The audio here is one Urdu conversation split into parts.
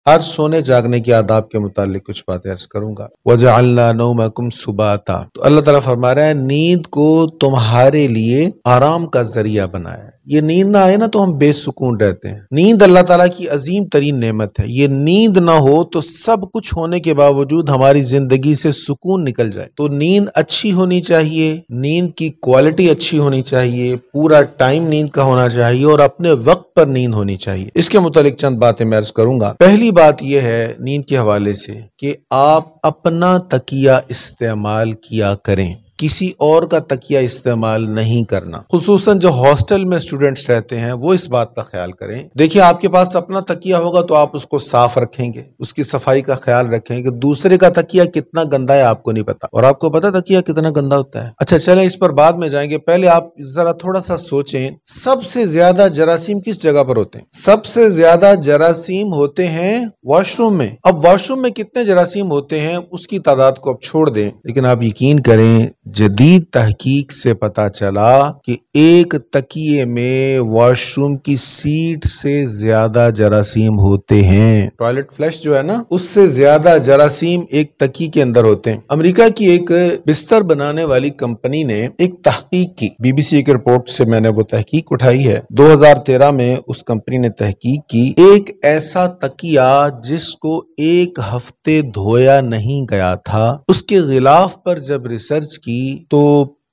آج سونے جاگنے کے آداب کے متعلق کچھ باتیں عرض کروں گا۔ وَجَعَلْنَا نَوْمَكُمْ سُبَاتًا، تو اللہ تعالیٰ فرما رہا ہے نیند کو تمہارے لیے آرام کا ذریعہ بنایا ہے۔ یہ نیند نہ آئے نا تو ہم بے سکون رہتے ہیں۔ نیند اللہ تعالیٰ کی عظیم ترین نعمت ہے۔ یہ نیند نہ ہو تو سب کچھ ہونے کے باوجود ہماری زندگی سے سکون نکل جائے۔ تو نیند اچھی ہونی چاہیے، نیند کی کوالٹی اچھی ہونی چاہیے، پورا ٹائم نیند کا ہونا چاہیے اور اپنے وقت پر نیند ہونی چاہیے۔ اس کے متعلق چند باتیں میں عرض کروں گا۔ پہلی بات یہ ہے نیند کے حوالے سے کہ آپ اپنا تکیہ استعمال کیا کریں، کسی اور کا تکیہ استعمال نہیں کرنا۔ خصوصاً جو ہاسٹل میں اسٹوڈنٹس رہتے ہیں وہ اس بات کا خیال کریں۔ دیکھیں آپ کے پاس اپنا تکیہ ہوگا تو آپ اس کو صاف رکھیں گے، اس کی صفائی کا خیال رکھیں گے۔ دوسرے کا تکیہ کتنا گندا ہے آپ کو نہیں پتا، اور آپ کو پتا تکیہ کتنا گندا ہوتا ہے؟ اچھا چلیں اس پر بعد میں جائیں گے، پہلے آپ ذرا تھوڑا سا سوچیں سب سے زیادہ جراثیم کس جگہ پر ہوتے ہیں؟ سب سے زیادہ جراثیم ہوتے ہیں واش روم میں۔ اب واش روم میں کتنے جراثیم ہوتے ہیں اس کی تعداد کو اب چھوڑ دیں، لیکن آپ یقین کریں جدید تحقیق سے پتا چلا کہ ایک تکیے میں واش روم کی سیٹ سے زیادہ جراثیم ہوتے ہیں۔ ٹوائلٹ فلش جو ہے نا اس سے زیادہ جراثیم ایک تکیے کے اندر ہوتے ہیں۔ امریکہ کی ایک بستر بنانے والی کمپنی نے ایک تحقیق کی، بی بی سی کی رپورٹ سے میں نے وہ تحقیق اٹھائی ہے۔ 2013 میں اس کمپنی نے تحقیق کی، ایک ایسا تکیہ جس کو ایک ہفتے دھویا نہیں گیا تھا، اس کے غلاف پر جب ریسرچ کی تو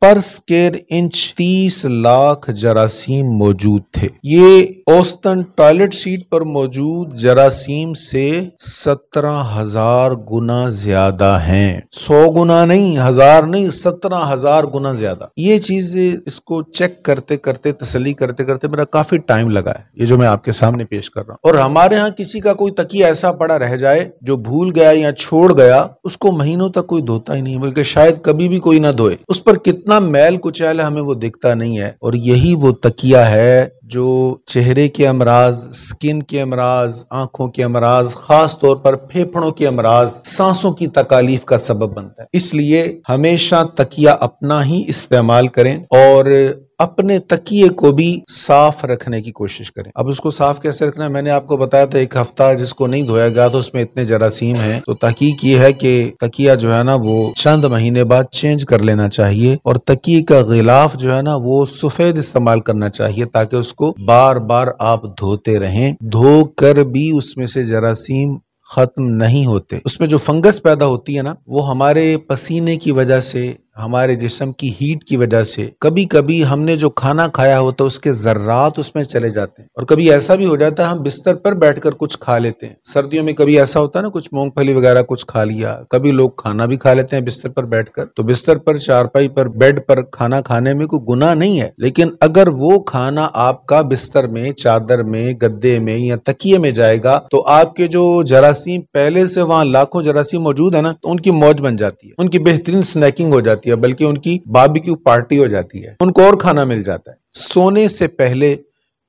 پر سکوائر انچ 30 لاکھ جراثیم موجود تھے۔ یہ اوسطن ٹوائلٹ سیٹ پر موجود جراثیم سے 17,000 گنا زیادہ ہیں۔ 100 گنا نہیں، 1000 نہیں، 17,000 گنا زیادہ۔ یہ چیز اس کو چیک کرتے کرتے تسلی کرتے کرتے میرا کافی ٹائم لگا ہے، یہ جو میں آپ کے سامنے پیش کر رہا ہوں۔ اور ہمارے ہاں کسی کا کوئی تکیہ ایسا پڑا رہ جائے جو بھول گیا یا چھوڑ گیا، اس کو مہینوں تک کوئی دھوتا ہی نہیں، بلکہ شاید کبھی بھی کوئی نہ دھوئے۔ اس پر کتنا میل کچیل ہے ہمیں وہ دکھتا نہیں ہے، اور یہی وہ تکیہ ہے جو چہرے کے امراض، سکن کے امراض، آنکھوں کے امراض، خاص طور پر پھیپھڑوں کے امراض، سانسوں کی تکالیف کا سبب بنتا ہے۔ اس لیے ہمیشہ تکیہ اپنا ہی استعمال کریں اور اپنے تکیے کو بھی صاف رکھنے کی کوشش کریں۔ اب اس کو صاف کیسے رکھنا ہے میں نے آپ کو بتایا تھا، ایک ہفتہ جس کو نہیں دھویا گیا تو اس میں اتنے جراثیم ہیں، تو تحقیق یہ ہے کہ تکیہ جو ہے نا وہ چند مہینے بعد چینج کر لینا چاہیے، اور تکیے کا غلاف جو ہے نا وہ سفید استعمال کرنا چاہیے تاکہ اس کو بار بار آپ دھوتے رہیں۔ دھو کر بھی اس میں سے جراثیم ختم نہیں ہوتے۔ اس میں جو فنگس پیدا ہوتی ہے نا وہ ہمارے پسینے کی وجہ سے، ہمارے جسم کی ہیٹ کی وجہ سے، کبھی کبھی ہم نے جو کھانا کھایا ہوتا ہے اس کے ذرات اس میں چلے جاتے ہیں، اور کبھی ایسا بھی ہو جاتا ہے ہم بستر پر بیٹھ کر کچھ کھا لیتے ہیں۔ سردیوں میں کبھی ایسا ہوتا ہے نا کچھ مونگ پھلی وغیرہ کچھ کھا لیا، کبھی لوگ کھانا بھی کھا لیتے ہیں بستر پر بیٹھ کر۔ تو بستر پر، چارپائی پر، بیڈ پر کھانا کھانے میں کوئی گناہ نہیں ہے، لیکن اگر وہ کھانا آپ کا بستر میں، چادر میں، گدے میں یا تکیے میں جائے گا تو آپ کے جو جراثیم پہلے سے وہاں لاکھوں جراثیم موجود ہے نا تو ان کی موج بن جاتی ہے، ان کی بہترین سنیکنگ ہو جاتی ہے، بلکہ ان کی باربیکیو پارٹی ہو جاتی ہے، ان کو اور کھانا مل جاتا ہے۔ سونے سے پہلے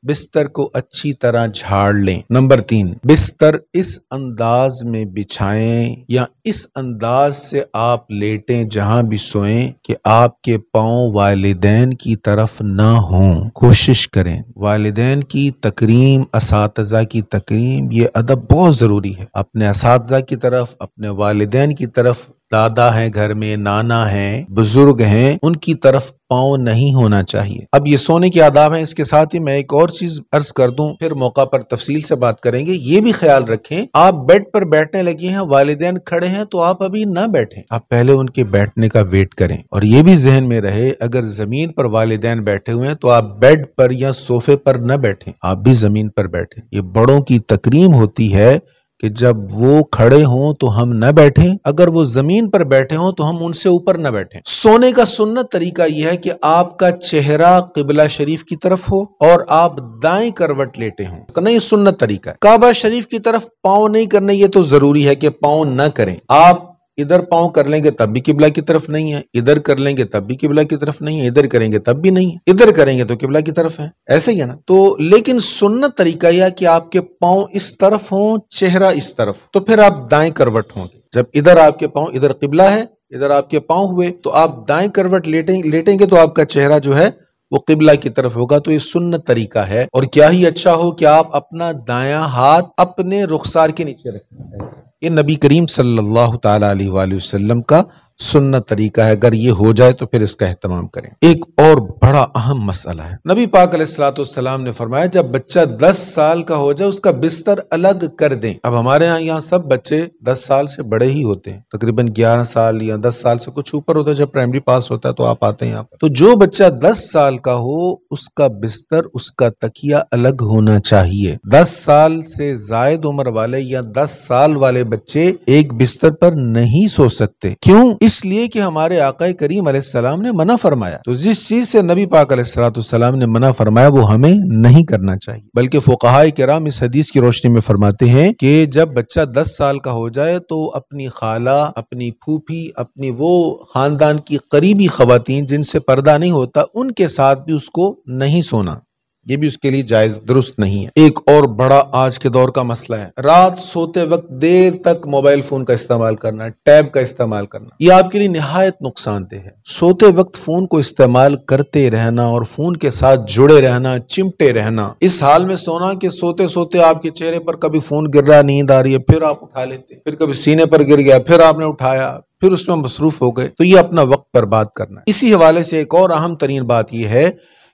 بستر کو اچھی طرح جھاڑ لیں۔ نمبر 3، بستر اس انداز میں بچھائیں یا اس انداز سے آپ لیٹیں جہاں بھی سوئیں کہ آپ کے پاؤں والدین کی طرف نہ ہوں۔ کوشش کریں والدین کی تکریم، اساتذہ کی تکریم، یہ ادب بہت ضروری ہے۔ اپنے اساتذہ کی طرف، اپنے والدین کی طرف، دادا ہیں گھر میں، نانا ہیں، بزرگ ہیں، ان کی طرف پاؤں نہیں ہونا چاہیے۔ اب یہ سونے کے آداب ہیں، اس کے ساتھ ہی میں ایک اور چیز عرض کر دوں، پھر موقع پر تفصیل سے بات کریں گے۔ یہ بھی خیال رکھیں آپ بیڈ پر بیٹھنے لگے ہیں، والدین کھڑے ہیں تو آپ ابھی نہ بیٹھیں، آپ پہلے ان کے بیٹھنے کا ویٹ کریں، اور یہ بھی ذہن میں رہے اگر زمین پر والدین بیٹھے ہوئے ہیں تو آپ بیڈ پر یا صوفے پر نہ بیٹھیں، آپ بھی زمین پر بیٹھیں۔ یہ بڑوں کی تکریم ہوتی ہے کہ جب وہ کھڑے ہوں تو ہم نہ بیٹھیں، اگر وہ زمین پر بیٹھے ہوں تو ہم ان سے اوپر نہ بیٹھیں۔ سونے کا سنت طریقہ یہ ہے کہ آپ کا چہرہ قبلہ شریف کی طرف ہو اور آپ دائیں کروٹ لیٹے ہوں، نہیں سنت طریقہ ہے۔ کعبہ شریف کی طرف پاؤں نہیں کرنے، یہ تو ضروری ہے کہ پاؤں نہ کریں۔ آپ ادھر پاؤں کر لیں گے تب بھی قبلہ کی طرف نہیں ہے، ادھر کر لیں گے تب بھی قبلہ کی طرف نہیں ہے، ادھر کریں گے تب بھی نہیں ہے، ادھر کریں گے تو قبلہ کی طرف ہے، ایسے ہی ہے نا۔ تو لیکن سنت طریقہ یہ کہ آپ کے پاؤں اس طرف ہوں، چہرہ اس طرف، تو پھر آپ دائیں کروٹ ہوں گے۔ جب ادھر آپ کے پاؤں، ادھر قبلہ ہے، ادھر آپ کے پاؤں ہوئے تو آپ دائیں کروٹ لیٹیں گے تو آپ کا چہرہ جو ہے وہ قبلہ کی طرف ہوگا، تو یہ سنت طریقہ ہے، اور کیا ہی اچھا ہو کہ آپ اپنا دایاں ہاتھ اپنے رخسار کے نیچے رکھیں۔ یہ نبی کریم صلی اللہ تعالی علیہ وآلہ وسلم کا سنت طریقہ ہے، اگر یہ ہو جائے تو پھر اس کا اہتمام کریں۔ ایک اور بڑا اہم مسئلہ ہے، نبی پاک علیہ الصلوۃ والسلام نے فرمایا جب بچہ 10 سال کا ہو جائے اس کا بستر الگ کر دیں۔ اب ہمارے یہاں سب بچے 10 سال سے بڑے ہی ہوتے ہیں، تقریباً 11 سال یا 10 سال سے کچھ اوپر ہوتا ہے، جب پرائمری پاس ہوتا ہے تو آپ آتے ہیں یہاں پر۔ تو جو بچہ 10 سال کا ہو اس کا بستر، اس کا تکیہ الگ ہونا چاہیے۔ 10 سال سے زائد عمر والے یا 10 سال والے بچے ایک بستر پر نہیں سو سکتے۔ کیوں؟ اس لیے کہ ہمارے آقا کریم علیہ السلام نے منع فرمایا، تو جس چیز سے نبی پاک علیہ السلام نے منع فرمایا وہ ہمیں نہیں کرنا چاہیے۔ بلکہ فقہائے کرام اس حدیث کی روشنی میں فرماتے ہیں کہ جب بچہ 10 سال کا ہو جائے تو اپنی خالہ، اپنی پھوپھی، اپنی وہ خاندان کی قریبی خواتین جن سے پردہ نہیں ہوتا ان کے ساتھ بھی اس کو نہیں سونا، یہ بھی اس کے لیے جائز درست نہیں ہے۔ ایک اور بڑا آج کے دور کا مسئلہ ہے، رات سوتے وقت دیر تک موبائل فون کا استعمال کرنا، ٹیب کا استعمال کرنا، یہ آپ کے لیے نہایت نقصان دہ ہے۔ سوتے وقت فون کو استعمال کرتے رہنا اور فون کے ساتھ جڑے رہنا، چمٹے رہنا، اس حال میں سونا کہ سوتے سوتے آپ کے چہرے پر کبھی فون گر رہا، نیند آ رہی ہے، پھر آپ اٹھا لیتے، پھر کبھی سینے پر گر گیا، پھر آپ نے اٹھایا، پھر اس میں مصروف ہو گئے، تو یہ اپنا وقت برباد کرنا ہے۔ اسی حوالے سے ایک اور اہم ترین بات یہ ہے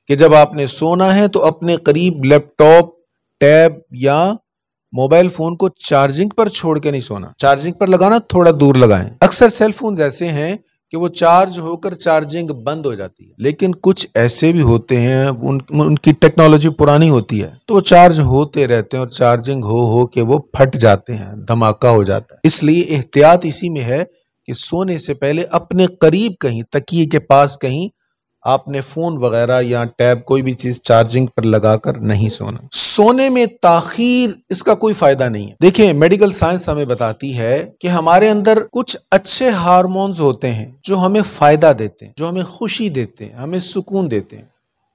کہ جب آپ نے سونا ہے تو اپنے قریب لیپ ٹاپ، ٹیب یا موبائل فون کو چارجنگ پر چھوڑ کے نہیں سونا، چارجنگ پر لگانا تھوڑا دور لگائیں۔ اکثر سیل فونز ایسے ہیں کہ وہ چارج ہو کر چارجنگ بند ہو جاتی ہے، لیکن کچھ ایسے بھی ہوتے ہیں ان کی ٹیکنالوجی پرانی ہوتی ہے تو وہ چارج ہوتے رہتے ہیں اور چارجنگ ہو کے وہ پھٹ جاتے ہیں، دھماکہ ہو جاتا ہے۔ اس لیے احتیاط اسی میں ہے کہ سونے سے پہلے اپنے قریب کہیں تکیے کے پاس کہیں آپ نے فون وغیرہ یا ٹیب کوئی بھی چیز چارجنگ پر لگا کر نہیں سونا۔ سونے میں تاخیر اس کا کوئی فائدہ نہیں ہے۔ دیکھیں میڈیکل سائنس ہمیں بتاتی ہے کہ ہمارے اندر کچھ اچھے ہارمونز ہوتے ہیں جو ہمیں فائدہ دیتے ہیں، جو ہمیں خوشی دیتے ہیں، ہمیں سکون دیتے ہیں،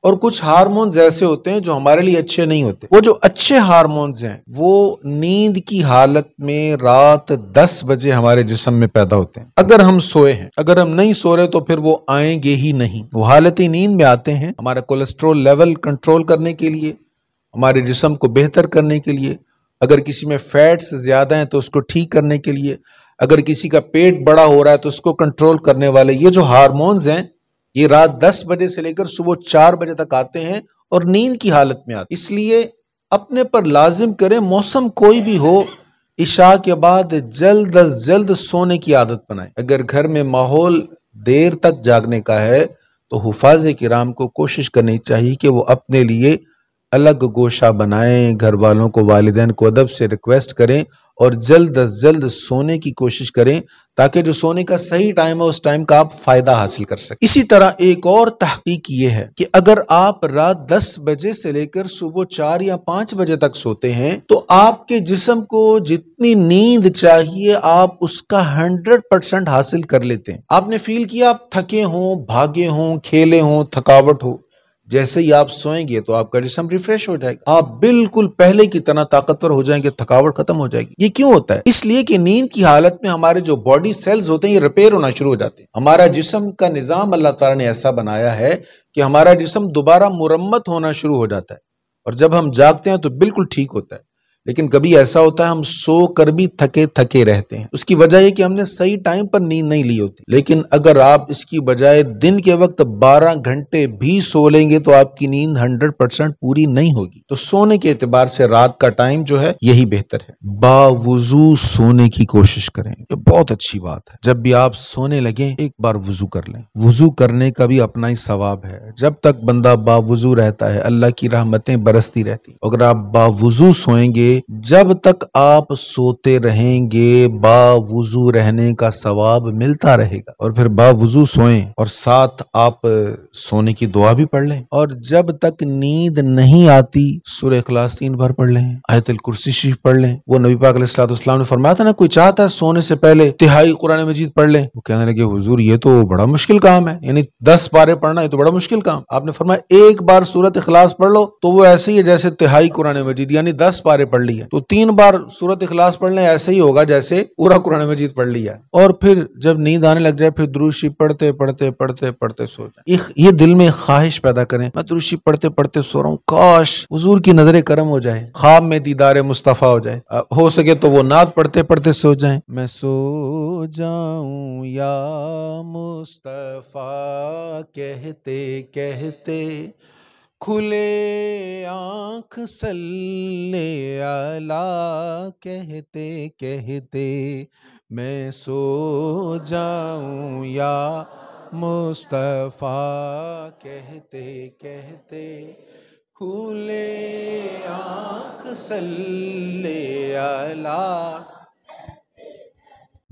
اور کچھ ہارمونز ایسے ہوتے ہیں جو ہمارے لیے اچھے نہیں ہوتے۔ وہ جو اچھے ہارمونز ہیں وہ نیند کی حالت میں رات 10 بجے ہمارے جسم میں پیدا ہوتے ہیں اگر ہم سوئے ہیں۔ اگر ہم نہیں سو رہے تو پھر وہ آئیں گے ہی نہیں۔ وہ حالت نیند میں آتے ہیں ہمارا کولیسٹرول لیول کنٹرول کرنے کے لیے، ہمارے جسم کو بہتر کرنے کے لیے، اگر کسی میں فیٹس زیادہ ہیں تو اس کو ٹھیک کرنے کے لیے، اگر کسی کا پیٹ بڑا ہو رہا ہے تو اس کو کنٹرول کرنے والے یہ جو ہارمونز ہیں یہ رات 10 بجے سے لے کر صبح 4 بجے تک آتے ہیں اور نیند کی حالت میں آتے ہیں۔ اس لیے اپنے پر لازم کریں، موسم کوئی بھی ہو، عشاء کے بعد جلد از جلد سونے کی عادت بنائیں۔ اگر گھر میں ماحول دیر تک جاگنے کا ہے تو حفاظ کرام کو کوشش کرنی چاہیے کہ وہ اپنے لیے الگ گوشہ بنائیں، گھر والوں کو، والدین کو ادب سے ریکویسٹ کریں اور جلد از جلد سونے کی کوشش کریں تاکہ جو سونے کا صحیح ٹائم ہے اس ٹائم کا آپ فائدہ حاصل کر سکیں۔ اسی طرح ایک اور تحقیق یہ ہے کہ اگر آپ رات 10 بجے سے لے کر صبح 4 یا 5 بجے تک سوتے ہیں تو آپ کے جسم کو جتنی نیند چاہیے آپ اس کا 100% حاصل کر لیتے ہیں۔ آپ نے فیل کیا آپ تھکے ہوں، بھاگے ہوں، کھیلے ہوں، تھکاوٹ ہو، جیسے ہی آپ سوئیں گے تو آپ کا جسم ریفریش ہو جائے گا، آپ بالکل پہلے کی طرح طاقتور ہو جائیں گے، تھکاوٹ ختم ہو جائے گی۔ یہ کیوں ہوتا ہے؟ اس لیے کہ نیند کی حالت میں ہمارے جو باڈی سیلز ہوتے ہیں یہ ریپیئر ہونا شروع ہو جاتے ہیں۔ ہمارا جسم کا نظام اللہ تعالیٰ نے ایسا بنایا ہے کہ ہمارا جسم دوبارہ مرمت ہونا شروع ہو جاتا ہے، اور جب ہم جاگتے ہیں تو بالکل ٹھیک ہوتا ہے۔ لیکن کبھی ایسا ہوتا ہے ہم سو کر بھی تھکے رہتے ہیں، اس کی وجہ یہ کہ ہم نے صحیح ٹائم پر نیند نہیں لی ہوتی۔ لیکن اگر آپ اس کی بجائے دن کے وقت 12 گھنٹے بھی سو لیں گے تو آپ کی نیند 100% پوری نہیں ہوگی۔ تو سونے کے اعتبار سے رات کا ٹائم جو ہے یہی بہتر ہے۔ باوضو سونے کی کوشش کریں، یہ بہت اچھی بات ہے۔ جب بھی آپ سونے لگیں ایک بار وضو کر لیں، وضو کرنے کا بھی اپنا ہی ثواب ہے۔ جب تک بندہ باوضو رہتا ہے اللہ کی رحمتیں برستی رہتی۔ اگر آپ باوضو سوئیں گے، جب تک آپ سوتے رہیں گے باوضو رہنے کا ثواب ملتا رہے گا۔ اور پھر باوضو سوئیں اور ساتھ آپ سونے کی دعا بھی پڑھ لیں، اور جب تک نیند نہیں آتی سورہ اخلاص 3 بار پڑھ لیں، آیت الکرسی شریف پڑھ لیں۔ وہ نبی پاک علیہ السلام نے فرمایا تھا نا، کوئی چاہتا ہے سونے سے پہلے تہائی قرآن مجید پڑھ لیں، وہ کہنے لگے حضور یہ تو بڑا مشکل کام ہے، یعنی 10 پارے پڑھنا یہ تو بڑا مشکل کام۔ آپ نے فرمایا ایک بار سورۃ اخلاص پڑھ لو تو وہ ایسے ہی ہے جیسے تہائی قرآن مجید، یعنی 10 پارے پڑھ لی ہے تو 3 بار سورت اخلاص پڑھ لیں، ایسے ہی ہوگا جیسے پورا قرآن مجید پڑھ لیا. اور پھر جب نیند آنے لگ جائے پھر درود شریف پڑھتے پڑھتے پڑھتے پڑھتے سو جائیں. یہ دل میں خواہش پیدا کریں، میں درود شریف پڑھتے پڑھتے سو رہا ہوں، کاش حضور کی نظر کرم ہو جائے، خواب میں دیدار مصطفیٰ ہو جائے. ہو سکے تو وہ نعت پڑھتے پڑھتے سو جائیں. میں سو جاؤں یا مصطفیٰ کہتے کہتے، کھلے آنکھ صلی علی کہتے کہتے، میں سو جاؤں یا مصطفیٰ کہتے کہتے، کھلے آنکھ صلی علی،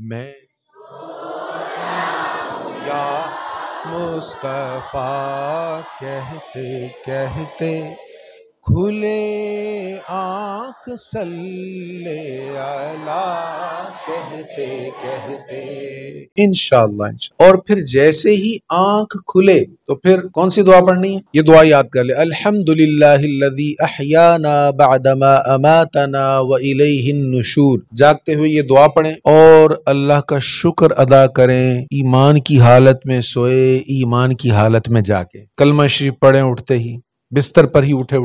میں یا مصطفیٰ کہتے کہتے، کھلے آنکھ صلی علی کہتے کہتے، انشاءاللہ. اور پھر جیسے ہی آنکھ کھلے تو پھر کون سی دعا پڑھنی ہے؟ یہ دعا یاد کر لے، الحمدللہ الذی احیانا بعدما اماتنا والیہ النشور. جاگتے ہوئے یہ دعا پڑھیں اور اللہ کا شکر ادا کریں، ایمان کی حالت میں سوئے، ایمان کی حالت میں جاگے. کلمہ شریف پڑھیں اٹھتے ہی، بستر پر ہی اٹھے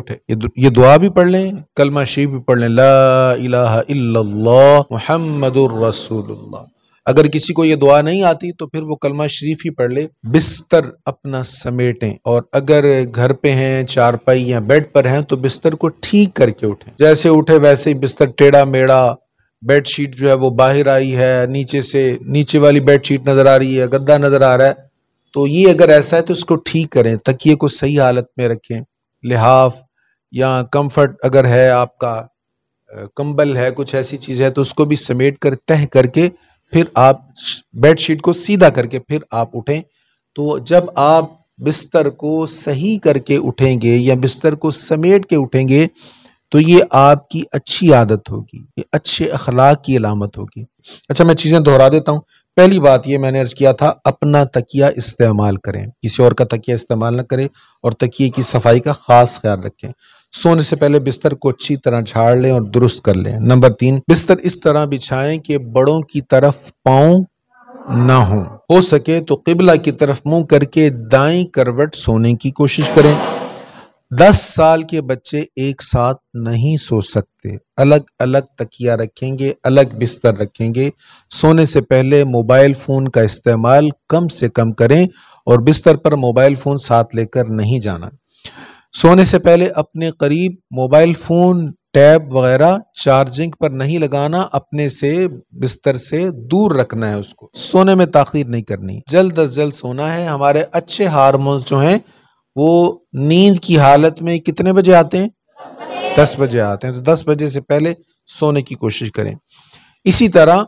یہ دعا بھی پڑھ لیں، کلمہ شریف بھی پڑھ لیں، لا الہ الا اللہ محمد الرسول اللہ. اگر کسی کو یہ دعا نہیں آتی تو پھر وہ کلمہ شریف ہی پڑھ لے. بستر اپنا سمیٹیں، اور اگر گھر پہ ہیں، چارپائی یا بیڈ پر ہیں تو بستر کو ٹھیک کر کے اٹھیں. جیسے اٹھے ویسے ہی بستر ٹیڑھا میڑھا، بیڈ شیٹ جو ہے وہ باہر آئی ہے، نیچے والی بیڈ شیٹ نظر آ رہی ہے، گدا نظر آ رہا ہے، تو یہ اگر ایسا ہے تو اس کو ٹھیک کریں. تکیے کو صحیح حالت میں رکھیں، لحاف یا کمفرٹ اگر ہے آپ کا، کمبل ہے، کچھ ایسی چیز ہے تو اس کو بھی سمیٹ کر تہہ کر کے پھر آپ بیڈ شیٹ کو سیدھا کر کے پھر آپ اٹھیں. تو جب آپ بستر کو صحیح کر کے اٹھیں گے یا بستر کو سمیٹ کے اٹھیں گے تو یہ آپ کی اچھی عادت ہوگی، یہ اچھے اخلاق کی علامت ہوگی. اچھا میں چیزیں دہرا دیتا ہوں. پہلی بات یہ میں نے عرض کیا تھا، اپنا تکیہ استعمال کریں، کسی اور کا تکیہ استعمال نہ کریں، اور تکیے کی صفائی کا خاص خیال رکھیں. سونے سے پہلے بستر کو اچھی طرح جھاڑ لیں اور درست کر لیں. نمبر 3، بستر اس طرح بچھائیں کہ بڑوں کی طرف پاؤں نہ ہوں. ہو سکے تو قبلہ کی طرف منہ کر کے دائیں کروٹ سونے کی کوشش کریں. 10 سال کے بچے ایک ساتھ نہیں سو سکتے، الگ الگ تکیہ رکھیں گے، الگ بستر رکھیں گے. سونے سے پہلے موبائل فون کا استعمال کم سے کم کریں اور بستر پر موبائل فون ساتھ لے کر نہیں جانا. سونے سے پہلے اپنے قریب موبائل فون، ٹیب وغیرہ چارجنگ پر نہیں لگانا، اپنے سے بستر سے دور رکھنا ہے اس کو. سونے میں تاخیر نہیں کرنی، جلد از جلد سونا ہے. ہمارے اچھے ہارمونز جو ہیں وہ نیند کی حالت میں کتنے بجے آتے ہیں؟ 10 بجے آتے ہیں. تو 10 بجے سے پہلے سونے کی کوشش کریں. اسی طرح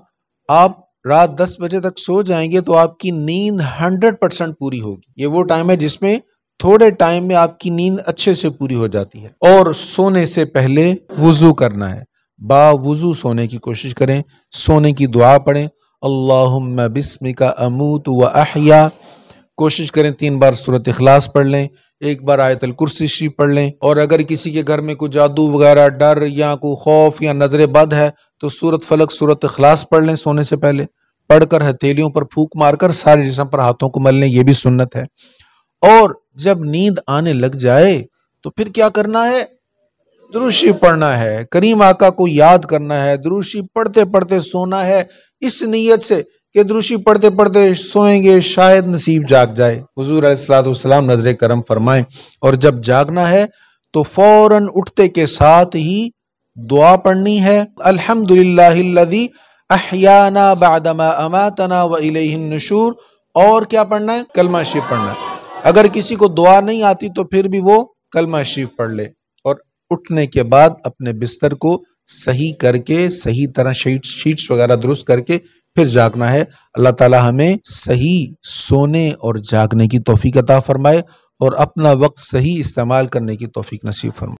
آپ رات 10 بجے تک سو جائیں گے تو آپ کی نیند 100% پوری ہوگی. یہ وہ ٹائم ہے جس میں تھوڑے ٹائم میں آپ کی نیند اچھے سے پوری ہو جاتی ہے. اور سونے سے پہلے وضو کرنا ہے، با وضو سونے کی کوشش کریں. سونے کی دعا پڑھیں، اللہم بسمک اموت و احیا. کوشش کریں 3 بار سورۃ اخلاص پڑھ لیں، 1 بار آیت الکرسی شریف پڑھ لیں. اور اگر کسی کے گھر میں کوئی جادو وغیرہ، ڈر یا کوئی خوف یا نظر بد ہے تو سورۃ فلق، سورۃ اخلاص پڑھ لیں سونے سے پہلے. پڑھ کر ہتھیلیوں پر پھونک مار کر سارے جسم پر ہاتھوں کو مل لیں، یہ بھی سنت ہے. اور جب نیند آنے لگ جائے تو پھر کیا کرنا ہے؟ درود شریف پڑھنا ہے، کریم آقا کو یاد کرنا ہے، درود شریف پڑھتے پڑھتے سونا ہے، اس نیت سے کہ درود شریف پڑھتے پڑھتے سوئیں گے شاید نصیب جاگ جائے. حضور علیہ الصلوۃ والسلام نظر کرم فرمائیں. اور جب جاگنا ہے تو فوراً اٹھتے کے ساتھ ہی دعا پڑھنی ہے، الحمدللہ الذی احیانا بعدما اماتنا والیہ النشور. اور کیا پڑھنا ہے؟ کلمہ شریف پڑھنا ہے. اگر کسی کو دعا نہیں آتی تو پھر بھی وہ کلمہ شریف پڑھ لے. اور اٹھنے کے بعد اپنے بستر کو صحیح کر کے، صحیح طرح شیٹس وغیرہ درست کر کے پھر جاگنا ہے. اللہ تعالی ہمیں صحیح سونے اور جاگنے کی توفیق عطا فرمائے اور اپنا وقت صحیح استعمال کرنے کی توفیق نصیب فرمائے.